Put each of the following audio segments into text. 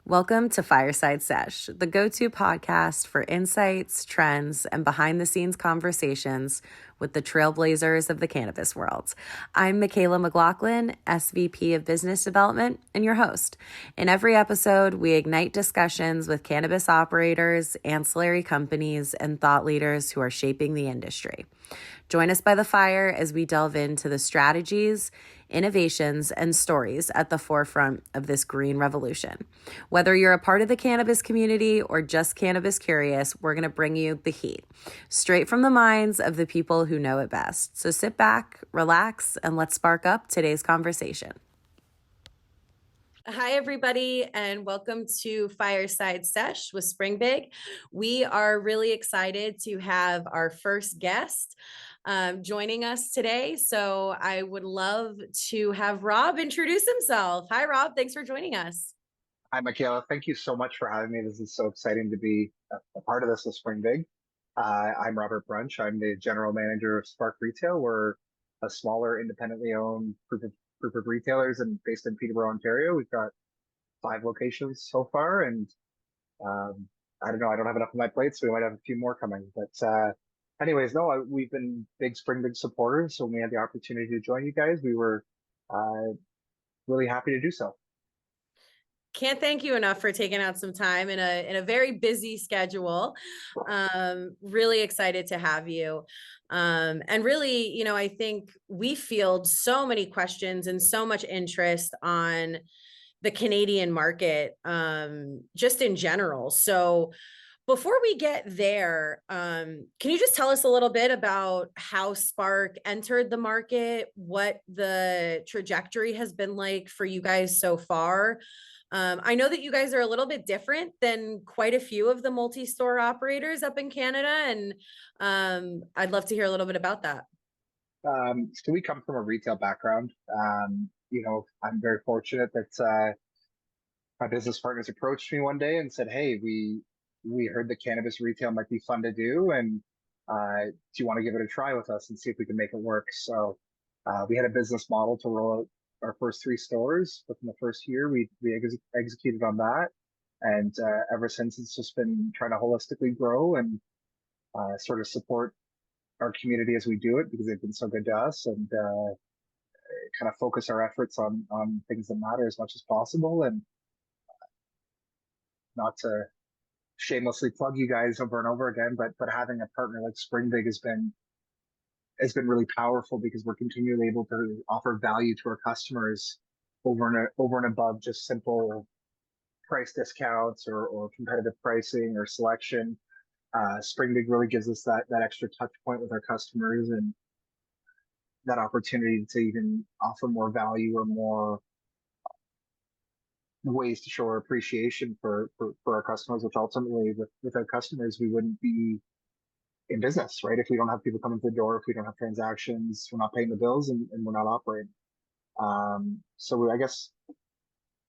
Welcome to Fireside Sesh, the go-to podcast for insights, trends, and behind-the-scenes conversations with the trailblazers of the cannabis world. I'm Mikaela McLaughlin, SVP of Business Development, and your host. In every episode, we ignite discussions with cannabis operators, ancillary companies, and thought leaders who are shaping the industry. Join us by the fire as we delve into the strategies, innovations, and stories at the forefront of this green revolution. Whether you're a part of the cannabis community or just cannabis curious, we're going to bring you the heat, straight from the minds of the people who know it best. So sit back, relax, and let's spark up today's conversation. Hi, everybody, and welcome to Fireside Sesh with Springbig. We are really excited to have our first guest joining us today. So I would love to have Rob introduce himself. Hi, Rob. Thanks for joining us. Hi, Mikaela. Thank you so much for having me. This is so exciting to be a part of this with Springbig. I'm Robert Brunch. I'm the general manager of Sparq Retail. We're a smaller, independently owned group of retailers and based in Peterborough, Ontario. We've got 5 locations so far, and I don't know. I don't have enough on my plate, so we might have a few more coming. But anyways, no, we've been big Springbig supporters. So when we had the opportunity to join you guys, we were really happy to do so. Can't thank you enough for taking out some time in a very busy schedule. Really excited to have you. And really, I think we field so many questions and so much interest on the Canadian market, just in general. So before we get there, can you just tell us a little bit about how Sparq entered the market, what the trajectory has been like for you guys so far? I know that you guys are a little bit different than quite a few of the multi-store operators up in Canada, and I'd love to hear a little bit about that. So we come from a retail background. I'm very fortunate that my business partners approached me one day and said, "Hey, we heard that cannabis retail might be fun to do, and do you want to give it a try with us and see if we can make it work?" So we had a business model to roll out our first 3 stores. Within the first year, we executed on that, and ever since it's just been trying to holistically grow and sort of support our community as we do it, because they've been so good to us, and kind of focus our efforts on things that matter as much as possible, and not to shamelessly plug you guys over and over again, but having a partner like Springbig has been really powerful, because we're continually able to offer value to our customers over and above just simple price discounts or competitive pricing or selection. Springbig really gives us that extra touch point with our customers, and that opportunity to even offer more value or more ways to show our appreciation for our customers, which ultimately without customers, we wouldn't be in business, right? If we don't have people coming to the door, if we don't have transactions, we're not paying the bills, and we're not operating. I guess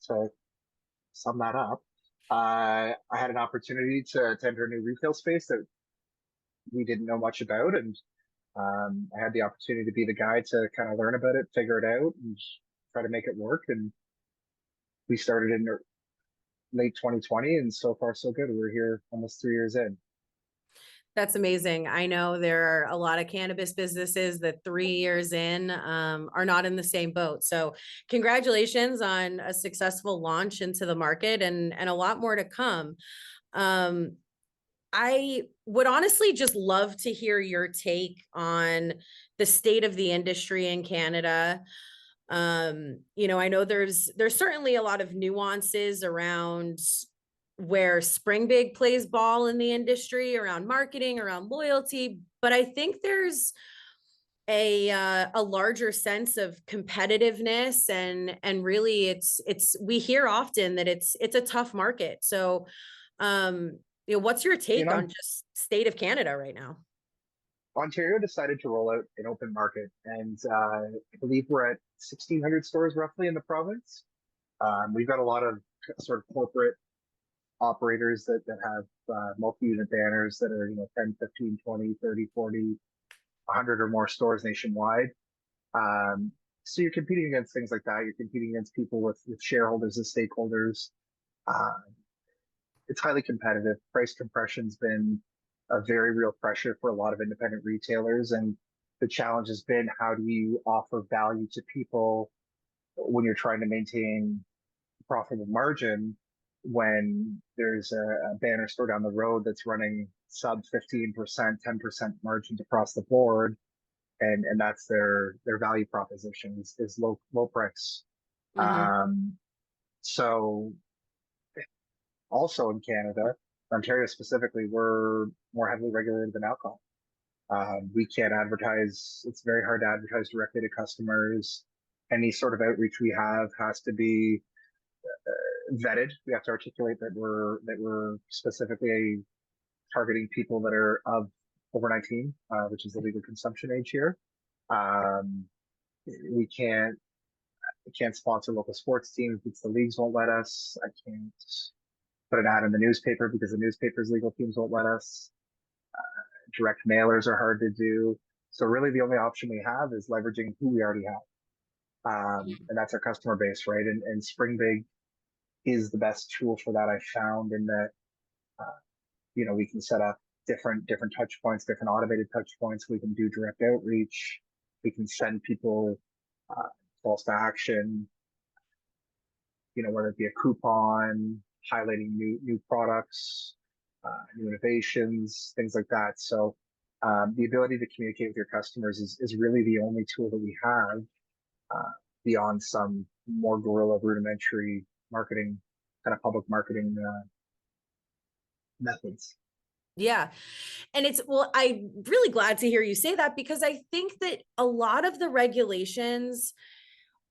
to sum that up, I had an opportunity to enter a new retail space that we didn't know much about, and I had the opportunity to be the guy to kind of learn about it, figure it out, and try to make it work. And we started in late 2020, and so far so good. We're here almost 3 years in. That's amazing. I know there are a lot of cannabis businesses that 3 years in are not in the same boat. So congratulations on a successful launch into the market, and a lot more to come. I would honestly just love to hear your take on the state of the industry in Canada. I know there's certainly a lot of nuances around where Springbig plays ball in the industry, around marketing, around loyalty, but I think there's a larger sense of competitiveness, and really it's we hear often that it's a tough market. So what's your take on just state of Canada right now? Ontario decided to roll out an open market, and I believe we're at 1,600 stores roughly in the province. We've got a lot of sort of corporate operators that have multi-unit banners that are 10, 15, 20, 30, 40, 100 or more stores nationwide. So you're competing against things like that. You're competing against people with shareholders and stakeholders. Uh, it's highly competitive. Price compression's been a very real pressure for a lot of independent retailers. And the challenge has been, how do you offer value to people when you're trying to maintain profitable margin when there's a banner store down the road that's running sub 15%, 10% margins across the board, and that's their value proposition is low price. Mm-hmm. So also in Canada, Ontario specifically, we're more heavily regulated than alcohol. We can't advertise. It's very hard to advertise directly to customers. Any sort of outreach we have has to be vetted. We have to articulate that we're specifically targeting people that are of over 19, which is the legal consumption age here. Um, we can't sponsor local sports teams because the leagues won't let us. I can't put an ad in the newspaper because the newspaper's legal teams won't let us. Direct mailers are hard to do. So really the only option we have is leveraging who we already have. And that's our customer base, right? And Spring Big is the best tool for that, I found, in that, we can set up different touch points, different automated touch points. We can do direct outreach. We can send people calls to action, whether it be a coupon, highlighting new products, new innovations, things like that. So the ability to communicate with your customers is really the only tool that we have beyond some more guerrilla rudimentary marketing, kind of public marketing methods. Yeah. And I'm really glad to hear you say that, because I think that a lot of the regulations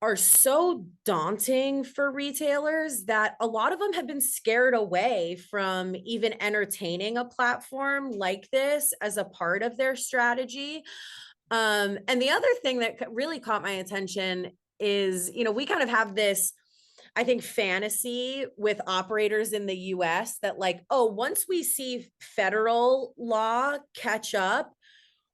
are so daunting for retailers that a lot of them have been scared away from even entertaining a platform like this as a part of their strategy. And the other thing that really caught my attention is, we kind of have this, I think, fantasy with operators in the US that, like, oh, once we see federal law catch up,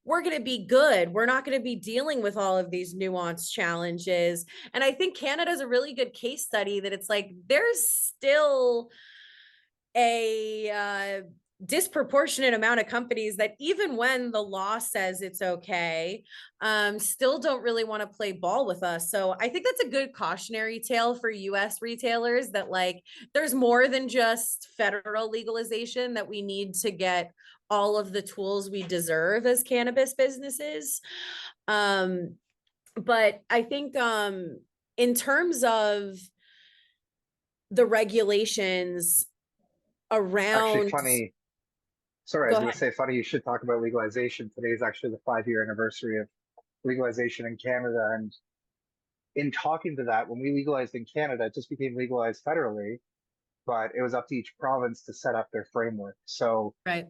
we're going to be good. We're not going to be dealing with all of these nuanced challenges. And I think Canada is a really good case study that it's like, there's still a disproportionate amount of companies that, even when the law says it's okay, still don't really want to play ball with us. So I think that's a good cautionary tale for US retailers, that, like, there's more than just federal legalization, that we need to get all of the tools we deserve as cannabis businesses. But I think in terms of the regulations Actually, around, funny. Sorry, I go was going ahead. to say, funny you should talk about legalization. Today is actually the 5-year anniversary of legalization in Canada. And in talking to that, when we legalized in Canada, it just became legalized federally, but it was up to each province to set up their framework. So Right.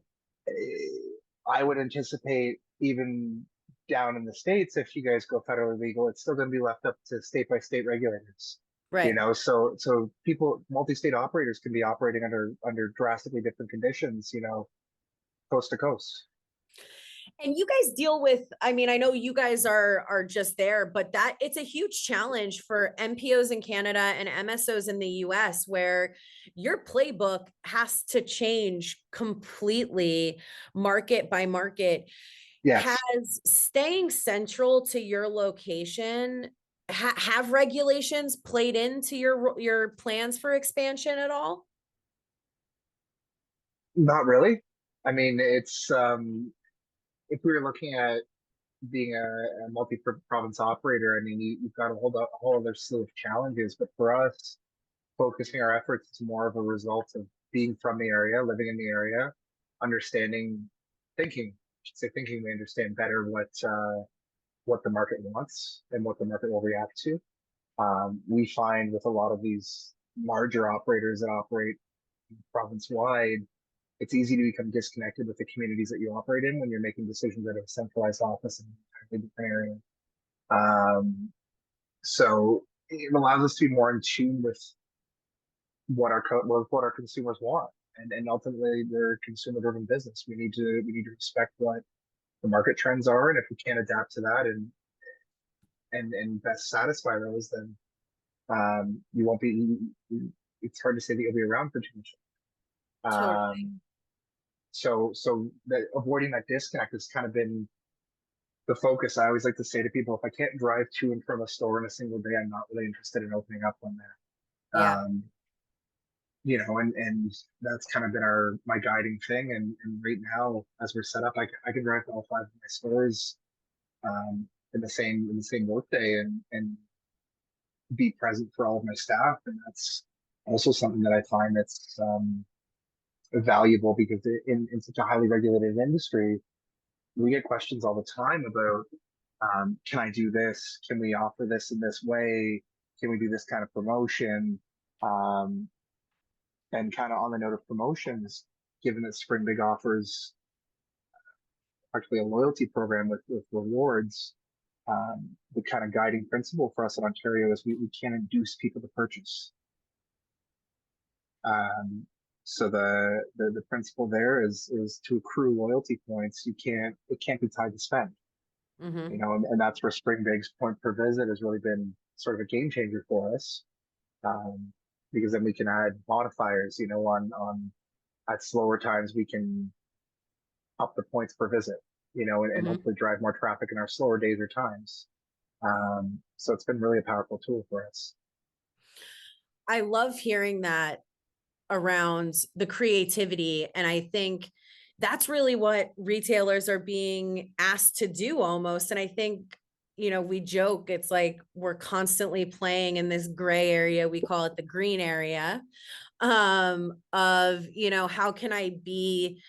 I would anticipate, even down in the States, if you guys go federally legal, it's still going to be left up to state by state regulators. Right. So people, multi-state operators can be operating under drastically different conditions, coast to coast. And you guys deal with, I mean, I know you guys are just there, but that it's a huge challenge for MPOs in Canada and MSOs in the US, where your playbook has to change completely market by market. Yes. Has staying central to your location, have regulations played into your plans for expansion at all? Not really. I mean, it's if we were looking at being a multi-province operator, I mean, you've got a whole other slew of challenges. But for us, focusing our efforts is more of a result of being from the area, living in the area, understanding, thinking. I should say thinking. We understand better what the market wants and what the market will react to. We find with a lot of these larger operators that operate province wide, it's easy to become disconnected with the communities that you operate in when you're making decisions out of a centralized office in an entirely different area. So it allows us to be more in tune with what our consumers want, and ultimately we're a consumer-driven business. We need to respect what the market trends are, and if we can't adapt to that and best satisfy those, then you won't be. If it's hard to say that you'll be around for too much. Totally. So that avoiding that disconnect has kind of been the focus. I always like to say to people, if I can't drive to and from a store in a single day, I'm not really interested in opening up one there. Yeah. And that's kind of been my guiding thing. And right now, as we're set up, I can drive to all 5 of my stores in the same workday and be present for all of my staff. And that's also something that I find that's valuable, because in such a highly regulated industry, we get questions all the time about, can I do this? Can we offer this in this way? Can we do this kind of promotion? And kind of on the note of promotions, given that Spring Big offers practically a loyalty program with rewards, the kind of guiding principle for us in Ontario is we can't induce people to purchase. So the principle there is to accrue loyalty points. It can't be tied to spend. Mm-hmm. And that's where Spring Big's point per visit has really been sort of a game changer for us, because then we can add modifiers. On at slower times we can up the points per visit. And Mm-hmm. hopefully drive more traffic in our slower days or times. So it's been really a powerful tool for us. I love hearing that around the creativity. And I think that's really what retailers are being asked to do almost. And I think, we joke, it's like we're constantly playing in this gray area. We call it the green area, of, how can I be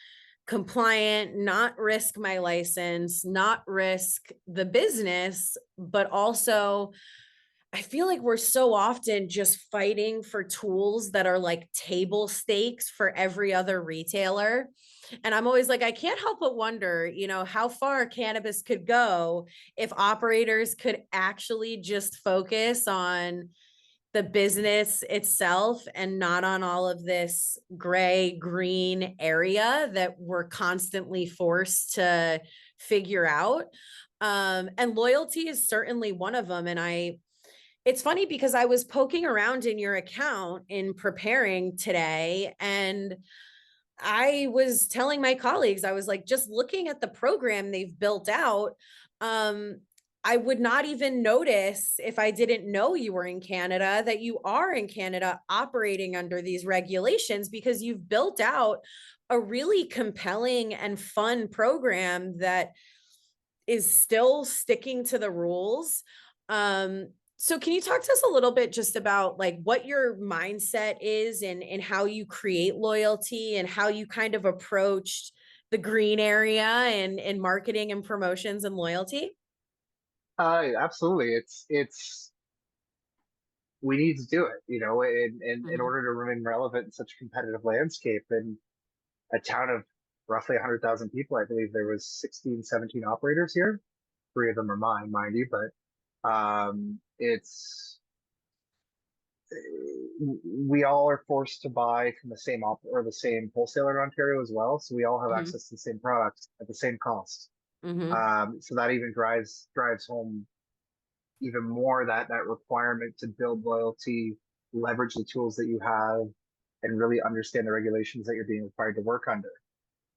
compliant, not risk my license, not risk the business, but also I feel like we're so often just fighting for tools that are like table stakes for every other retailer. And I'm always like, I can't help but wonder, how far cannabis could go if operators could actually just focus on the business itself and not on all of this gray, green area that we're constantly forced to figure out. And loyalty is certainly one of them. And it's funny because I was poking around in your account in preparing today, and I was telling my colleagues, I was like, just looking at the program they've built out, I would not even notice if I didn't know you were in Canada, that you are in Canada operating under these regulations, because you've built out a really compelling and fun program that is still sticking to the rules. So can you talk to us a little bit just about like what your mindset is and how you create loyalty and how you kind of approached the green area and marketing and promotions and loyalty? Absolutely. It's we need to do it, in Mhm. order to remain relevant in such a competitive landscape. In a town of roughly 100,000 people, I believe there was 16, 17 operators here. 3 of them are mine, mind you, but it's we all are forced to buy from the same or the same wholesaler in Ontario as well. So we all have Mhm. access to the same products at the same cost. Mhm. So that even drives home even more that requirement to build loyalty, leverage the tools that you have, and really understand the regulations that you're being required to work under.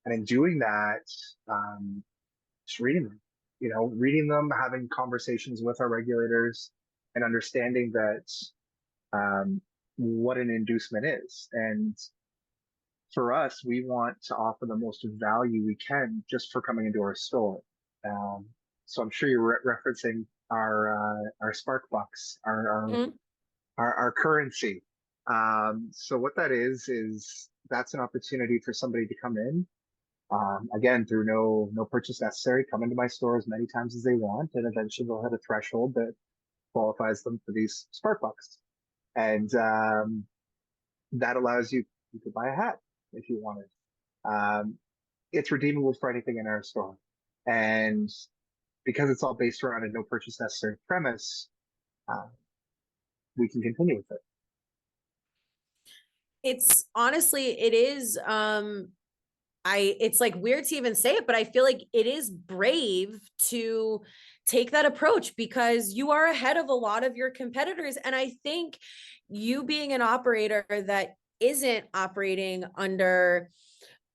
And in doing that, just reading them, having conversations with our regulators, and understanding that what an inducement is. And for us, we want to offer the most value we can just for coming into our store. Um, so I'm sure you're referencing our Spark Bucks, Mhm. our currency. So what that is that's an opportunity for somebody to come in. Again, through no purchase necessary, come into my store as many times as they want, and eventually they'll hit a threshold that qualifies them for these Spark Bucks. And that allows you to buy a hat if you wanted. Um, it's redeemable for anything in our store. And because it's all based around a no purchase necessary premise, uh, we can continue with it. It's honestly, it is, it's like weird to even say it, but I feel like it is brave to take that approach because you are ahead of a lot of your competitors. And I think you being an operator that isn't operating under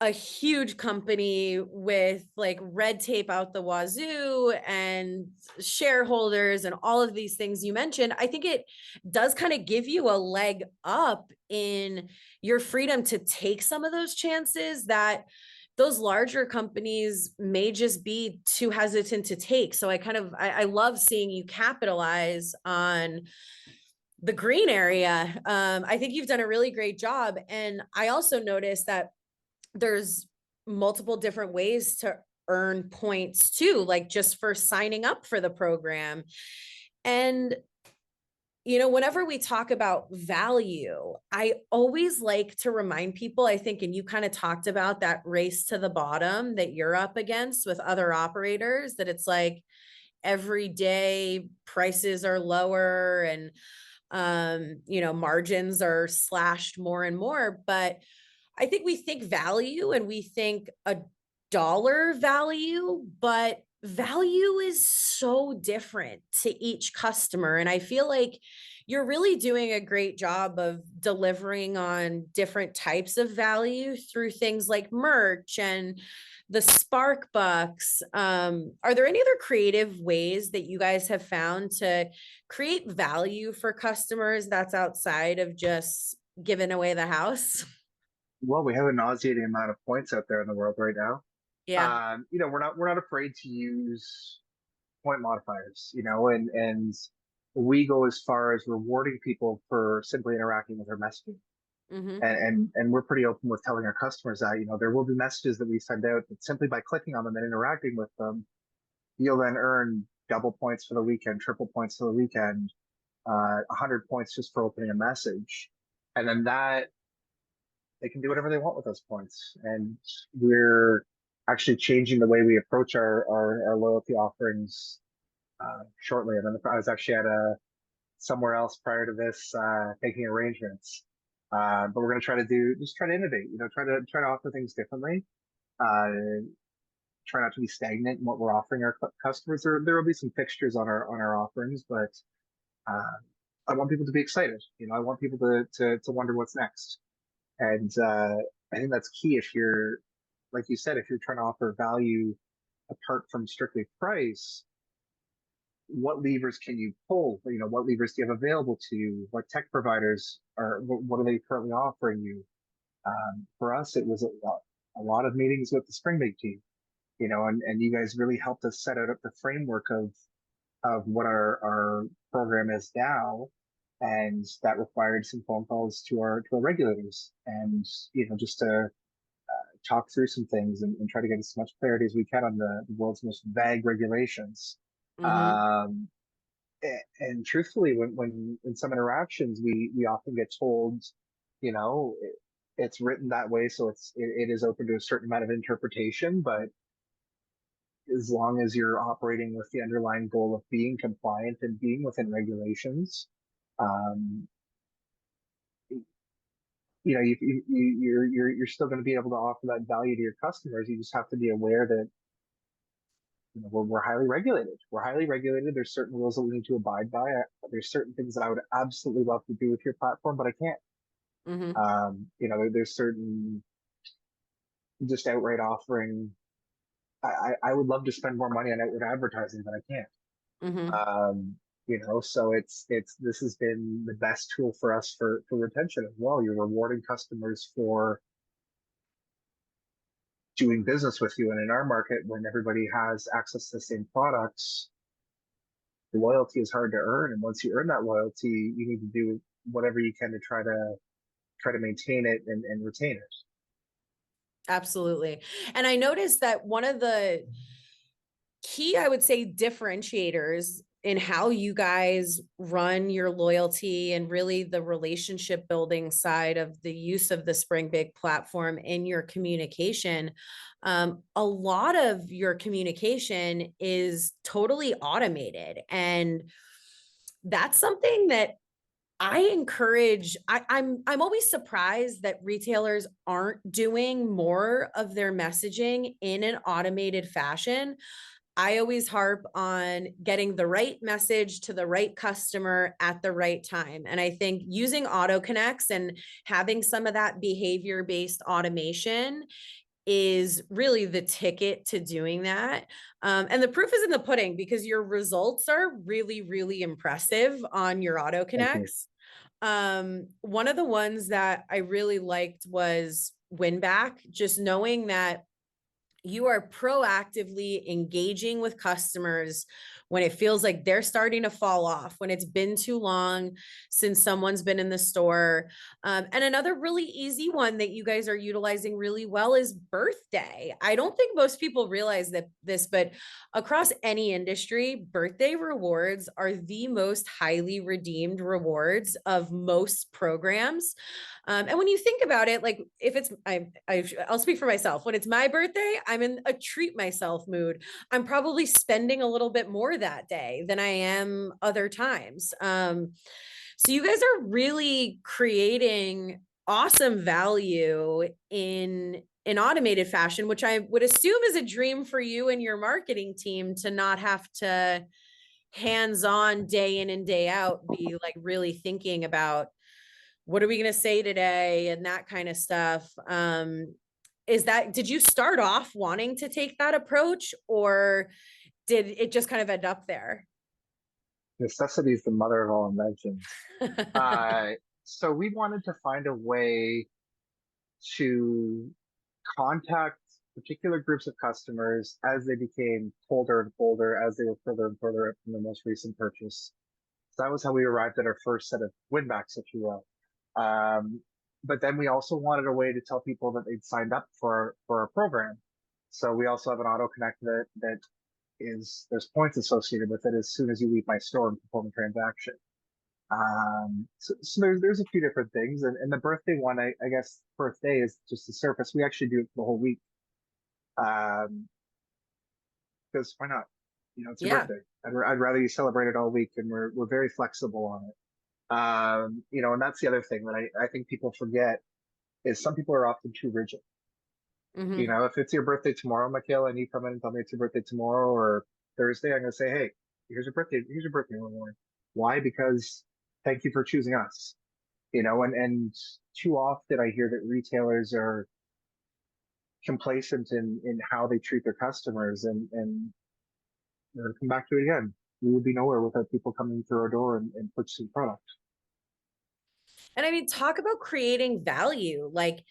a huge company with like red tape out the wazoo and shareholders and all of these things you mentioned, I think it does kind of give you a leg up in your freedom to take some of those chances that those larger companies may just be too hesitant to take. So I love seeing you capitalize on the green area. I think you've done a really great job. And I also noticed that there's multiple different ways to earn points too, like just for signing up for the program. And, whenever we talk about value, I always like to remind people, I think, and you kind of talked about that race to the bottom that you're up against with other operators, that it's like every day prices are lower and, margins are slashed more and more. But I think we think value and we think a dollar value, but value is so different to each customer. And I feel like you're really doing a great job of delivering on different types of value through things like merch and the Spark Bucks. Are there any other creative ways that you guys have found to create value for customers that's outside of just giving away the house? Well, we have a nauseating amount of points out there in the world right now. Yeah. We're not afraid to use point modifiers, and we go as far as rewarding people for simply interacting with our messaging. Mm-hmm. And we're pretty open with telling our customers that, there will be messages that we send out that simply by clicking on them and interacting with them, you'll then earn double points for the weekend, triple points for the weekend, 100 points just for opening a message. And then that they can do whatever they want with those points. And we're actually changing the way we approach our loyalty offerings shortly. And then I was actually at somewhere else prior to this, making arrangements. But we're going to try to innovate, try to offer things differently. Try not to be stagnant in what we're offering our customers. There will be some fixtures on our offerings, but I want people to be excited. I want people to wonder what's next. And I think that's key if you're, like you said, if you're trying to offer value apart from strictly price, what levers can you pull? What levers do you have available to you? What tech providers what are they currently offering you? For us, it was a lot of meetings with the Spring Big team, and you guys really helped us set out the framework of what our program is now. And that required some phone calls to our regulators and, just to talk through some things and try to get as much clarity as we can on the world's most vague regulations. Mm-hmm. And truthfully, when in some interactions, we often get told, it's written that way, so it is open to a certain amount of interpretation. But as long as you're operating with the underlying goal of being compliant and being within regulations, um, you're still going to be able to offer that value to your customers. You just have to be aware that we're highly regulated. We're highly regulated. There's certain rules that we need to abide by. There's certain things that I would absolutely love to do with your platform, but I can't. Mm-hmm. There's certain just outright offering. I would love to spend more money on outward advertising, but I can't. Mm-hmm. So this has been the best tool for us for retention as well. You're rewarding customers for doing business with you. And in our market, when everybody has access to the same products, the loyalty is hard to earn. And once you earn that loyalty, you need to do whatever you can to try to maintain it and retain it. Absolutely. And I noticed that one of the key, I would say, differentiators in how you guys run your loyalty and really the relationship building side of the use of the Spring Big platform in your communication. A lot of your communication is totally automated. And that's something that I encourage. I'm always surprised that retailers aren't doing more of their messaging in an automated fashion. I always harp on getting the right message to the right customer at the right time. And I think using auto connects and having some of that behavior based automation is really the ticket to doing that. And the proof is in the pudding because your results are really, really impressive on your auto Thank you. connects. One of the ones that I really liked was win back, just knowing that you are proactively engaging with customers when it feels like they're starting to fall off, when it's been too long since someone's been in the store. And another really easy one that you guys are utilizing really well is birthday. I don't think most people realize that this, but across any industry, birthday rewards are the most highly redeemed rewards of most programs. And when you think about it, like if it's, I'll speak for myself. When it's my birthday, I'm in a treat myself mood. I'm probably spending a little bit more that day than I am other times. So you guys are really creating awesome value in an automated fashion, which I would assume is a dream for you and your marketing team to not have to hands-on day in and day out be like really thinking about what are we going to say today and that kind of stuff. Did you start off wanting to take that approach, or did it just kind of end up there? Necessity is the mother of all inventions. Uh, so we wanted to find a way to contact particular groups of customers as they became colder and colder, as they were further and further up from the most recent purchase. So that was how we arrived at our first set of winbacks, if you will. Um, but then we also wanted a way to tell people that they'd signed up for our program. So we also have an auto connect that is there's points associated with it as soon as you leave my store and perform a transaction. So there's a few different things, and the birthday one, I guess birthday is just the surface. We actually do it for the whole week, um, because why not? You know, it's your Yeah. birthday. I'd rather you celebrate it all week, and we're very flexible on it. You know, and that's the other thing that I think people forget is some people are often too rigid. You Mm-hmm. know, if it's your birthday tomorrow, Mikaela, and you come in and tell me it's your birthday tomorrow or Thursday, I'm gonna say, hey, here's your birthday reward. Why? Because thank you for choosing us. You know, and too often I hear that retailers are complacent in how they treat their customers, and come back to it again. We would be nowhere without people coming through our door and purchasing product. And I mean, talk about creating value. Like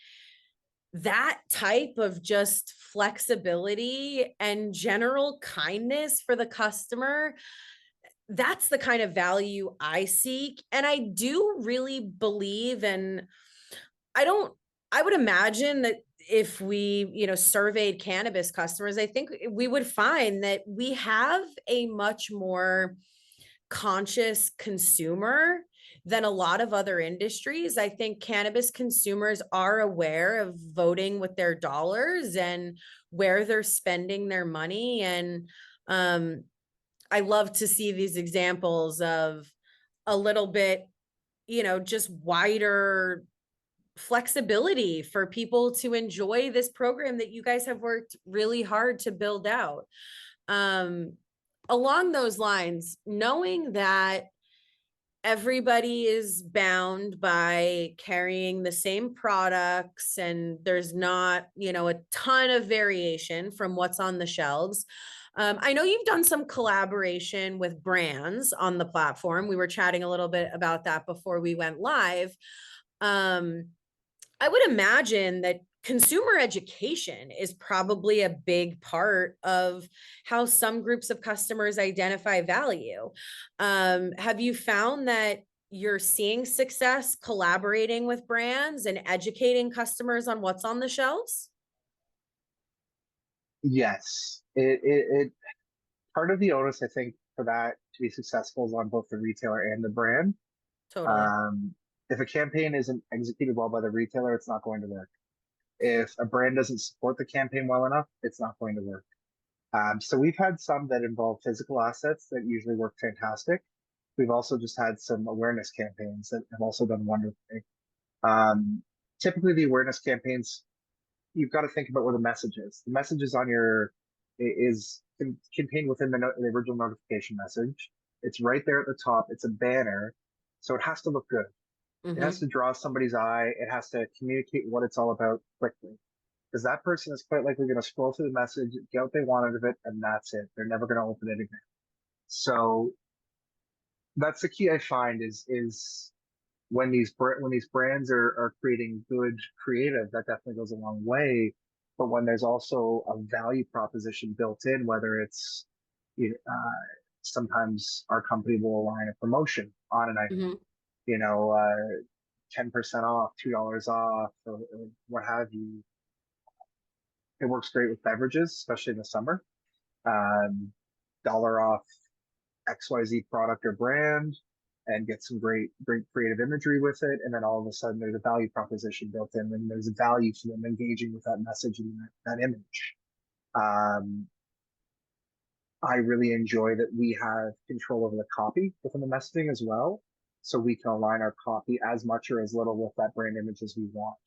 that type of just flexibility and general kindness for the customer, that's the kind of value I seek. And I do really believe, and I don't, I would imagine that if we, surveyed cannabis customers, I think we would find that we have a much more conscious consumer than a lot of other industries. I think cannabis consumers are aware of voting with their dollars and where they're spending their money. And um, I love to see these examples of a little bit, just wider flexibility for people to enjoy this program that you guys have worked really hard to build out. Um, Along those lines, knowing that everybody is bound by carrying the same products and there's not, a ton of variation from what's on the shelves. I know you've done some collaboration with brands on the platform. We were chatting a little bit about that before we went live. Um, I would imagine that consumer education is probably a big part of how some groups of customers identify value. Have you found that you're seeing success collaborating with brands and educating customers on what's on the shelves? Yes, it part of the onus I think for that to be successful is on both the retailer and the brand. Totally. Um, if a campaign isn't executed well by the retailer, it's not going to work. If a brand doesn't support the campaign well enough, it's not going to work. So we've had some that involve physical assets that usually work fantastic. We've also just had some awareness campaigns that have also done wonderfully. Um, Typically, the awareness campaigns, you've got to think about where the message is. The message is on your is contained within the original notification message. It's right there at the top. It's a banner, so it has to look good. It has to draw somebody's eye. It has to communicate what it's all about quickly, because that person is quite likely going to scroll through the message, get what they want out of it, and that's it. They're never going to open it again. So that's the key I find is when these brands are creating good creative, that definitely goes a long way. But when there's also a value proposition built in, whether it's sometimes our company will align a promotion on an item, 10% off, $2 off, or what have you. It works great with beverages, especially in the summer. Dollar off XYZ product or brand, and get some great creative imagery with it. And then all of a sudden there's a value proposition built in, and there's a value to them engaging with that message and that image. I really enjoy that we have control over the copy within the messaging as well. So we can align our copy as much or as little with that brand image as we want.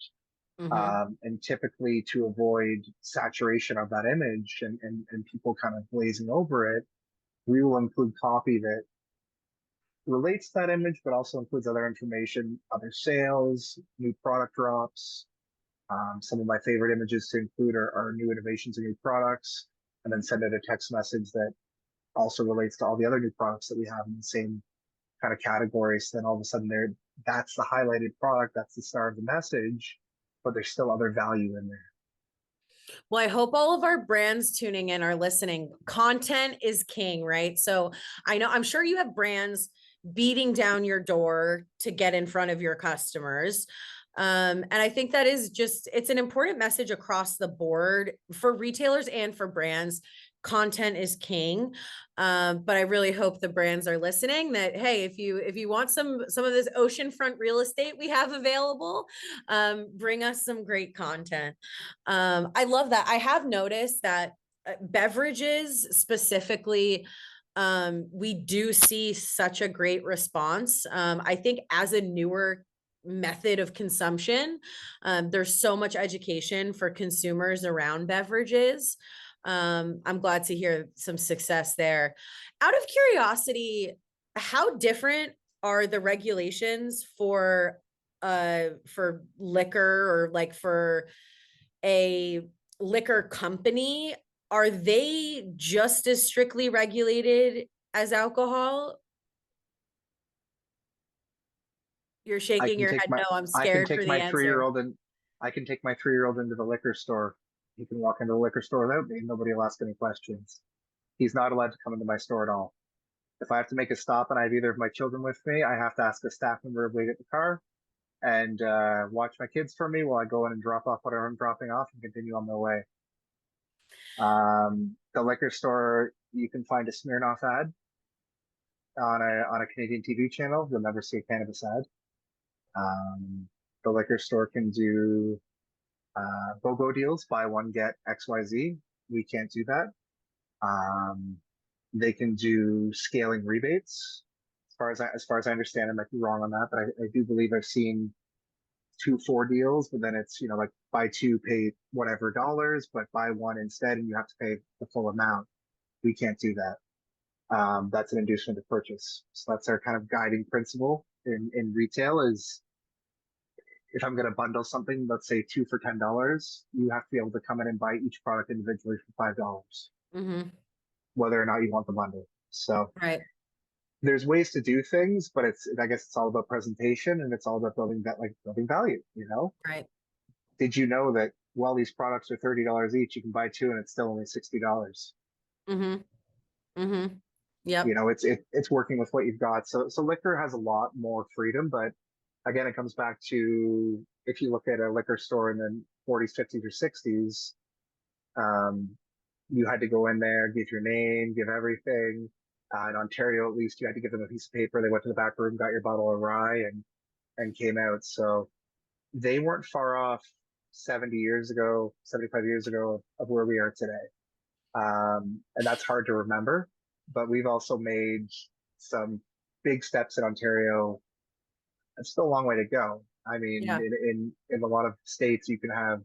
And typically, to avoid saturation of that image and people kind of glazing over it, we will include copy that relates to that image, but also includes other information, other sales, new product drops. Some of my favorite images to include are new innovations and new products, and then send out a text message that also relates to all the other new products that we have in the same kind of categories. Then all of a sudden that's the highlighted product, that's the star of the message, but there's still other value in there. Well, I hope all of our brands tuning in are listening. Content is king, right? So I'm sure you have brands beating down your door to get in front of your customers. And I think that is it's an important message across the board for retailers and for brands. Content is king. But I really hope the brands are listening that, hey, if you want some of this oceanfront real estate we have available, bring us some great content. I love that. I have noticed that beverages specifically, we do see such a great response. I think as a newer method of consumption, there's so much education for consumers around beverages. I'm glad to hear some success there. Out of curiosity, how different are the regulations for liquor, or like for a liquor company? Are they just as strictly regulated as alcohol? You're shaking your head. No, I'm scared for the answer. I can take my 3-year-old into the liquor store. He can walk into the liquor store without me. Nobody will ask any questions. He's not allowed to come into my store at all. If I have to make a stop and I have either of my children with me, I have to ask a staff member to wait at the car and watch my kids for me while I go in and drop off whatever I'm dropping off and continue on my way. The liquor store, you can find a Smirnoff ad on a Canadian TV channel. You'll never see a cannabis ad. The liquor store can do BOGO deals, buy one get XYZ. We can't do that. They can do scaling rebates. As far as I understand, I might be wrong on that, but I do believe I've seen 2 for deals, but then it's like buy 2, pay whatever dollars, but buy 1 instead, and you have to pay the full amount. We can't do that. That's an inducement to purchase. So that's our kind of guiding principle in retail is, if I'm going to bundle something, let's say 2 for $10, you have to be able to come in and buy each product individually for $5, whether or not you want the bundle. So right. There's ways to do things, but I guess it's all about presentation, and it's all about building value, Right. Did you know that while these products are $30 each, you can buy 2 and it's still only $60? Yep. It's working with what you've got. So liquor has a lot more freedom, but again, it comes back to, if you look at a liquor store in the 40s, 50s, or 60s, you had to go in there, give your name, give everything. In Ontario, at least, you had to give them a piece of paper. They went to the back room, got your bottle of rye, and came out. So they weren't far off 70 years ago, 75 years ago of where we are today. And that's hard to remember, but we've also made some big steps in Ontario. It's still a long way to go. I mean, in a lot of states, you can have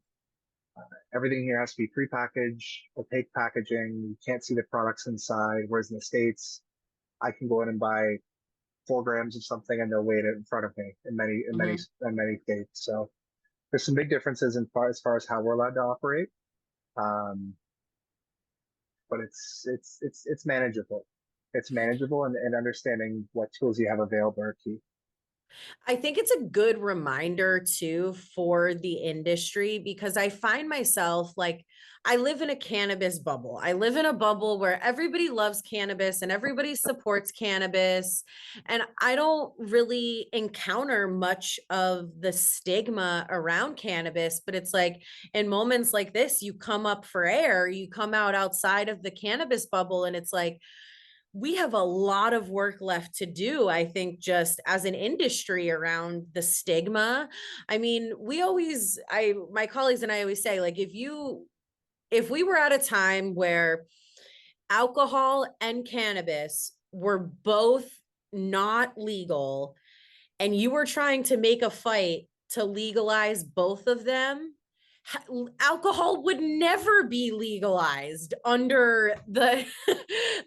Everything here has to be prepackaged, opaque packaging. You can't see the products inside. Whereas in the States, I can go in and buy 4 grams of something and they'll weigh it in front of me Mhm. in many states. So there's some big differences as far as how we're allowed to operate. Um, but it's manageable. It's manageable, and understanding what tools you have available are key. I think it's a good reminder too for the industry because I find myself like I live in a cannabis bubble. I live in a bubble where everybody loves cannabis and everybody supports cannabis. And I don't really encounter much of the stigma around cannabis, but it's like in moments like this, you come up for air, you come out outside of the cannabis bubble, and it's like, we have a lot of work left to do, I think, just as an industry around the stigma. I mean, my colleagues and I always say, like, if we were at a time where alcohol and cannabis were both not legal and you were trying to make a fight to legalize both of them, alcohol would never be legalized under the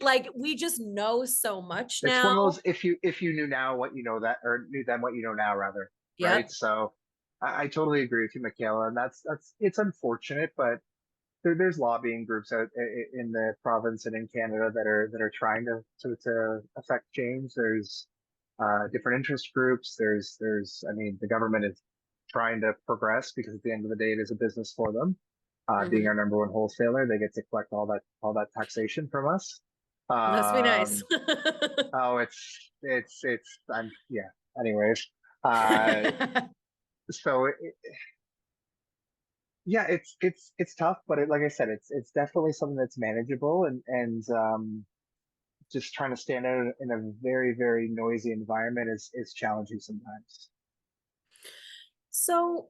like we just know so much It's one now. of those, if you knew now what you know that, or knew then what you know now, rather, right? Yep. So I totally agree with you, Mikaela, and that's it's unfortunate, but there's lobbying groups out in the province and in Canada that are trying to affect change. There's different interest groups. I mean, the government is trying to progress because at the end of the day, it is a business for them. Being Mm-hmm. our number one wholesaler, they get to collect all that taxation from us. Must be nice. Um, oh, I'm yeah. Anyways, uh, so yeah, it's tough, but like I said, it's definitely something that's manageable, and just trying to stand out in a very noisy environment is challenging sometimes. So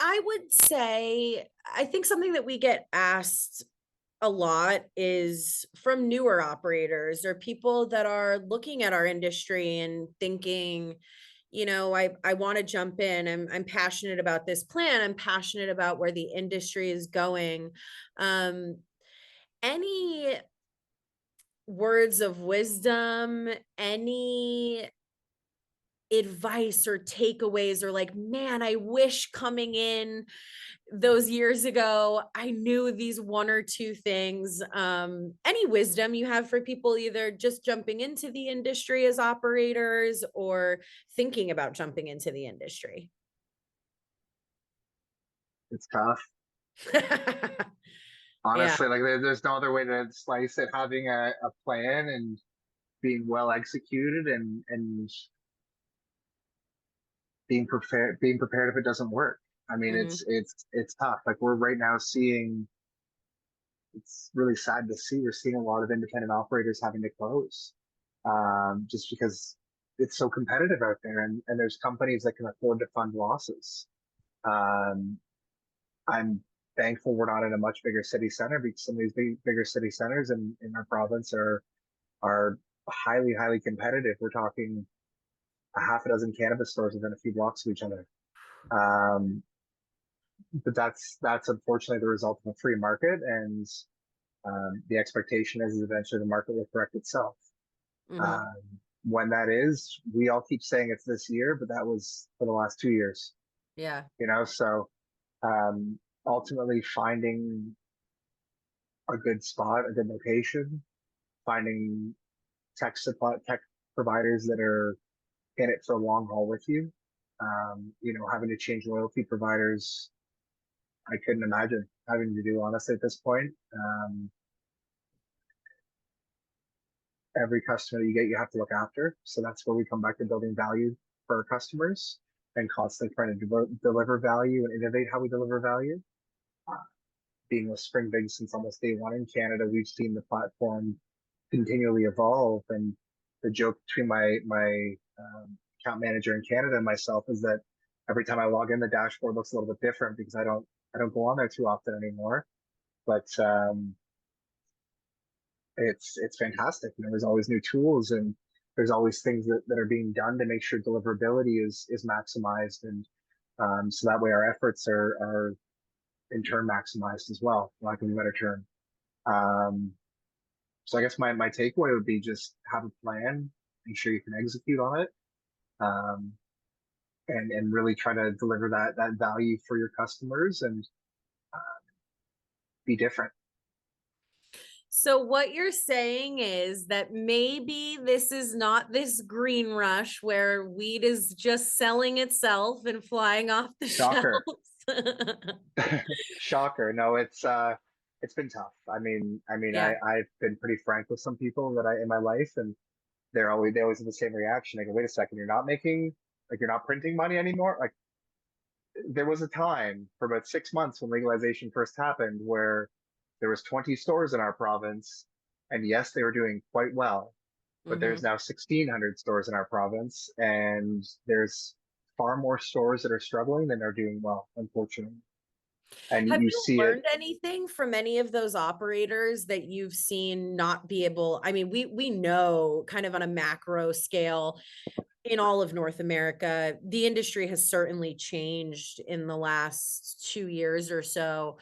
I would say, I think something that we get asked a lot is from newer operators or people that are looking at our industry and thinking, I want to jump in. I'm passionate about this plan. I'm passionate about where the industry is going. Um, any words of wisdom, any advice or takeaways, or like, man, I wish coming in those years ago I knew these one or two things. Any wisdom you have for people either just jumping into the industry as operators or thinking about jumping into the industry? It's tough, Yeah. honestly. Like there's no other way to slice it. Having a plan and being well executed, and being prepared if it doesn't work. I mean, Mm-hmm. it's tough. Like we're right now seeing, it's really sad to see. We're seeing a lot of independent operators having to close, just because it's so competitive out there, and there's companies that can afford to fund losses. Um, I'm thankful we're not in a much bigger city center, because some of these bigger city centers in our province are highly competitive. We're talking a half a dozen cannabis stores within a few blocks of each other. Um, but that's unfortunately the result of a free market, and the expectation is eventually the market will correct itself. Mm-hmm. Um, when that is, we all keep saying it's this year, but that was for the last 2 years. Yeah. So um, ultimately finding a good spot, a good location, finding tech providers that are in it for a long haul with you. Having to change loyalty providers, I couldn't imagine having to do, honestly, at this point. Every customer that you get, you have to look after. So that's where we come back to building value for our customers and constantly trying to deliver value and innovate how we deliver value. Uh, Being with Spring Big since almost day one in Canada, we've seen the platform continually evolve. And the joke between my account manager in Canada and myself is that every time I log in, the dashboard looks a little bit different because I don't go on there too often anymore. But it's fantastic. There's always new tools, and there's always things that are being done to make sure deliverability is maximized, and so that way our efforts are in turn maximized as well, for lack of a better term. Um, so I guess my takeaway would be just have a plan, make sure you can execute on it, um, and really try to deliver that value for your customers and be different. So what you're saying is that maybe this is not this green rush where weed is just selling itself and flying off the Shocker. shelves. Shocker. No, it's been tough. Yeah. I've been pretty frank with some people that I in my life, and they always have the same reaction. I go, wait a second, you're not printing money anymore. Like there was a time for about 6 months when legalization first happened where there was 20 stores in our province, and yes, they were doing quite well, but Hmm. there's now 1,600 stores in our province, and there's far more stores that are struggling than are doing well, unfortunately. And Have you you see it learned anything from any of those operators that you've seen not be able? I mean, we know kind of on a macro scale in all of North America, the industry has certainly changed in the last 2 years or so.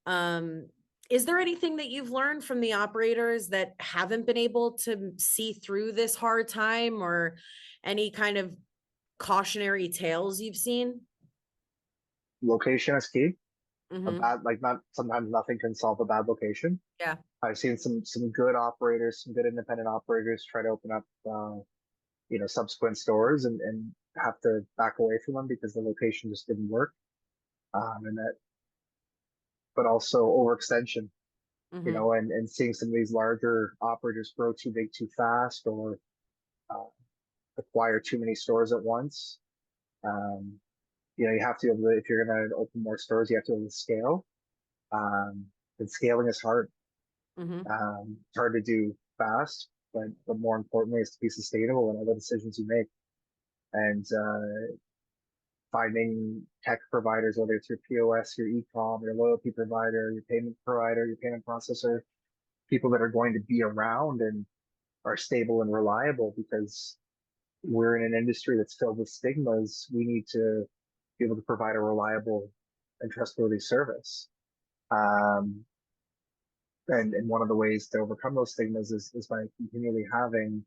Um, is there anything that you've learned from the operators that haven't been able to see through this hard time, or any kind of cautionary tales you've seen? location is key. A Hmm. bad, like not sometimes nothing can solve a bad location. Yeah. I've seen some good operators, some good independent operators try to open up, subsequent stores and have to back away from them because the location just didn't work. And that, but also overextension, Hmm. and seeing some of these larger operators grow too big too fast or uh, acquire too many stores at once. Um, you have to be able to, if you're going to open more stores, you have to be able to scale. Um, and scaling is hard. Hmm. It's hard to do fast, but more importantly, is to be sustainable in all the decisions you make. And finding tech providers, whether it's your POS, your e-com, your loyalty provider, your payment provider, your payment processor, people that are going to be around and are stable and reliable, because we're in an industry that's filled with stigmas. We need to be able to provide a reliable and trustworthy service. Um, and one of the ways to overcome those stigmas is by continually having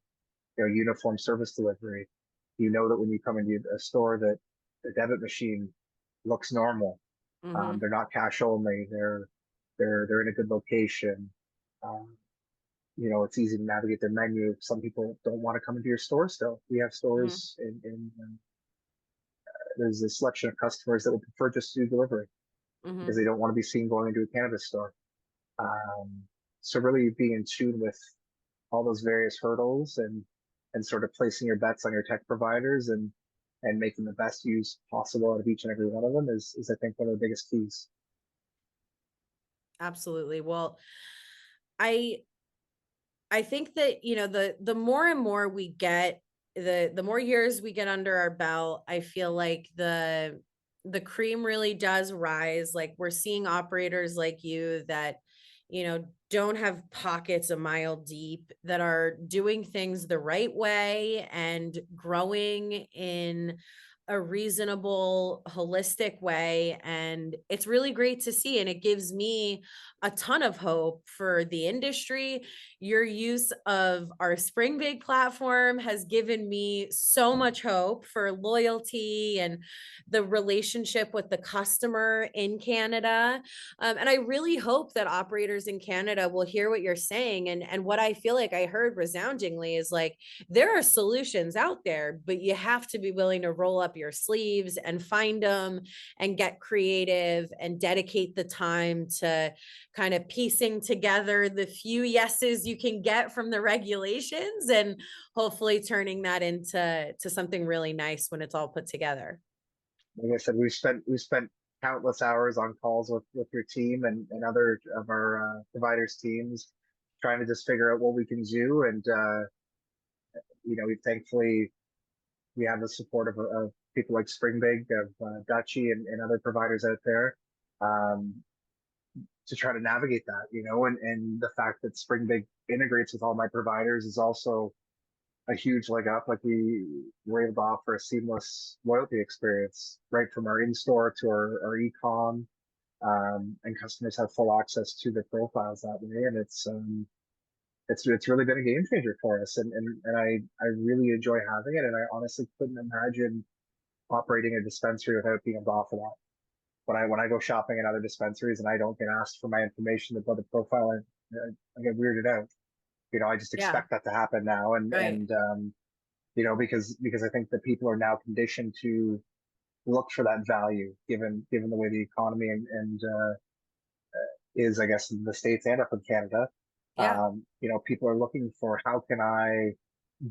uniform service delivery. You know that when you come into a store that the debit machine looks normal. Hmm. They're not cash only. They're in a good location. Um, it's easy to navigate their menu. Some people don't want to come into your store still. We have Hmm. stores there's a selection of customers that would prefer just to do delivery because Hmm. they don't want to be seen going into a cannabis store. Um, so really being in tune with all those various hurdles and sort of placing your bets on your tech providers and making the best use possible out of each and every one of them is I think one of the biggest keys. Absolutely. Well, I I think that, the more and more we get, the more years we get under our belt, I feel like the cream really does rise. Like, we're seeing operators like you that, don't have pockets a mile deep, that are doing things the right way and growing in a reasonable, holistic way. And it's really great to see. And it gives me a ton of hope for the industry. Your use of our Spring Big platform has given me so much hope for loyalty and the relationship with the customer in Canada. And I really hope that operators in Canada will hear what you're saying. And what I feel like I heard resoundingly is like, there are solutions out there, but you have to be willing to roll up your sleeves and find them and get creative and dedicate the time to kind of piecing together the few yeses you can get from the regulations, and hopefully turning that into something really nice when it's all put together. Like I said, we spent countless hours on calls with your team and other of our providers teams trying to just figure out what we can do. And we thankfully we have the support of people like Springbig, of Dutchy, and other providers out there, um, to try to navigate that. And the fact that Springbig integrates with all my providers is also a huge leg up. Like we were able to offer a seamless loyalty experience right from our in-store to our e-com. and customers have full access to their profiles that way. And it's really been a game changer for us. And I really enjoy having it. And I honestly couldn't imagine operating a dispensary without being involved with that. When I go shopping in other dispensaries and I don't get asked for my information about the profile, I get weirded out. I just Yeah. expect that to happen now. Right. Because I think that people are now conditioned to look for that value, given the way the economy and is, I guess, in the States and up in Canada. Yeah. People are looking for, how can I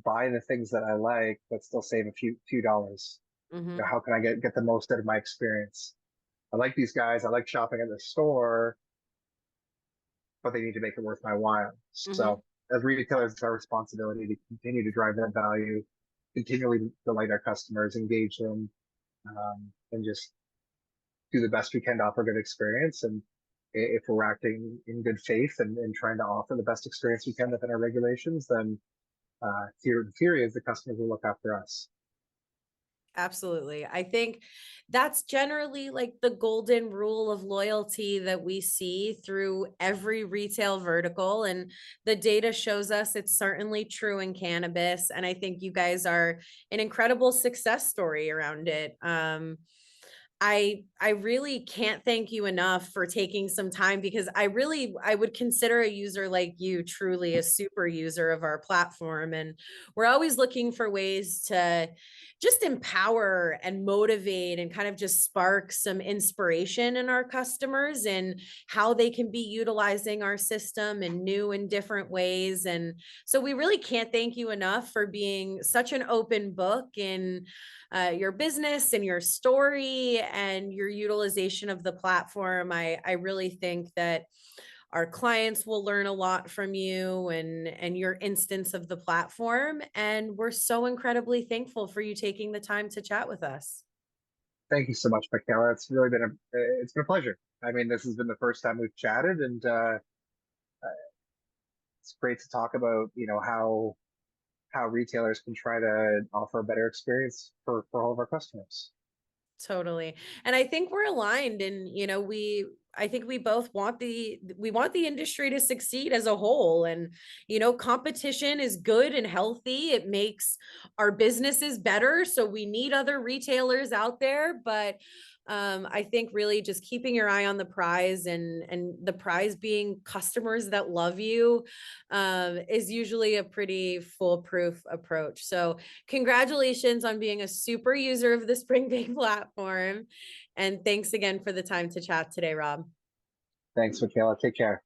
buy the things that I like, but still save a few dollars? Mm-hmm. How can I get the most out of my experience? I like these guys. I like shopping at the store, but they need to make it worth my while. Mm-hmm. So as retailers, it's our responsibility to continue to drive that value, continually delight our customers, engage them, and just do the best we can to offer a good experience. And if we're acting in good faith and trying to offer the best experience we can within our regulations, then theory is the customers will look after us. Absolutely. I think that's generally like the golden rule of loyalty that we see through every retail vertical. And the data shows us it's certainly true in cannabis. And I think you guys are an incredible success story around it. I really can't thank you enough for taking some time, because I would consider a user like you truly a super user of our platform, and we're always looking for ways to just empower and motivate and kind of just spark some inspiration in our customers and how they can be utilizing our system in new and different ways. And so we really can't thank you enough for being such an open book in your business and your story and your utilization of the platform. I really think that our clients will learn a lot from you and your instance of the platform. And we're so incredibly thankful for you taking the time to chat with us. Thank you so much, Mikaela. It's been a pleasure. I mean, this has been the first time we've chatted, and it's great to talk about how retailers can try to offer a better experience for all of our customers. Totally. And I think we're aligned, and I think we both want the industry to succeed as a whole. And competition is good and healthy. It makes our businesses better, so we need other retailers out there. But I think really just keeping your eye on the prize, and the prize being customers that love you, is usually a pretty foolproof approach. So congratulations on being a super user of the Springbank platform. And thanks again for the time to chat today, Rob. Thanks, Mikaela. Take care.